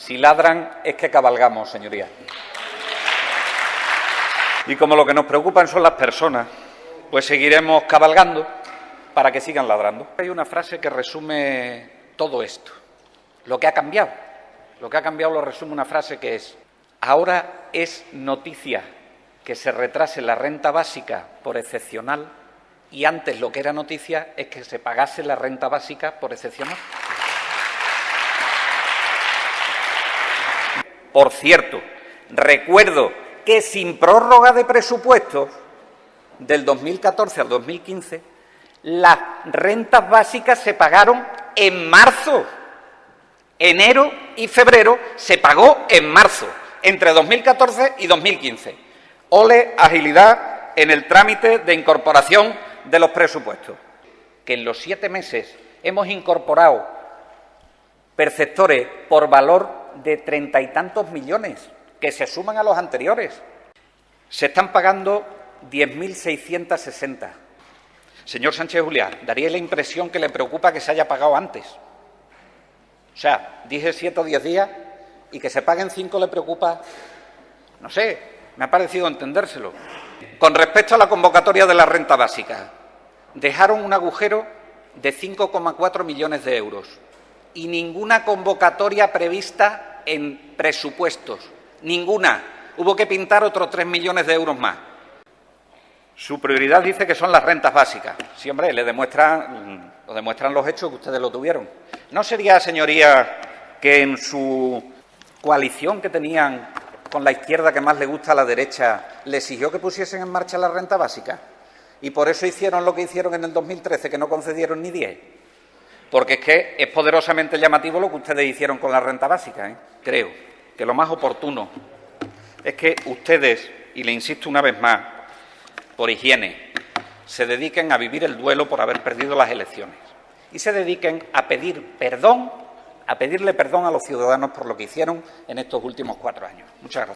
Si ladran es que cabalgamos, señorías. Y como lo que nos preocupan son las personas, pues seguiremos cabalgando para que sigan ladrando. Hay una frase que resume todo esto, lo que ha cambiado. Lo que ha cambiado lo resume una frase que es: ahora es noticia que se retrase la renta básica por excepcional, y antes lo que era noticia es que se pagase la renta básica por excepcional. Por cierto, recuerdo que sin prórroga de presupuestos, del 2014 al 2015, las rentas básicas se pagaron en marzo. Enero y febrero se pagó en marzo, entre 2014 y 2015. Ole, agilidad en el trámite de incorporación de los presupuestos. Que en los 7 meses hemos incorporado perceptores por valor de 30 y tantos millones, que se suman a los anteriores. Se están pagando 10.660. Señor Sánchez Juliá, daría la impresión que le preocupa que se haya pagado antes. O sea, dije 7 o 10 días y que se paguen 5 le preocupa. No sé, me ha parecido entendérselo. Con respecto a la convocatoria de la renta básica, dejaron un agujero de 5,4 millones de euros y ninguna convocatoria prevista en presupuestos. Ninguna. Hubo que pintar otros 3 millones de euros más. Su prioridad dice que son las rentas básicas. Sí, hombre, lo demuestran los hechos que ustedes lo tuvieron. ¿No sería, señoría, que en su coalición que tenían con la izquierda que más le gusta a la derecha, le exigió que pusiesen en marcha la renta básica? Y por eso hicieron lo que hicieron en el 2013, que no concedieron ni 10. Porque es que es poderosamente llamativo lo que ustedes hicieron con la renta básica, ¿eh? Creo que lo más oportuno es que ustedes, y le insisto una vez más, por higiene, se dediquen a vivir el duelo por haber perdido las elecciones y se dediquen a pedir perdón, a pedirle perdón a los ciudadanos por lo que hicieron en estos últimos 4 años. Muchas gracias.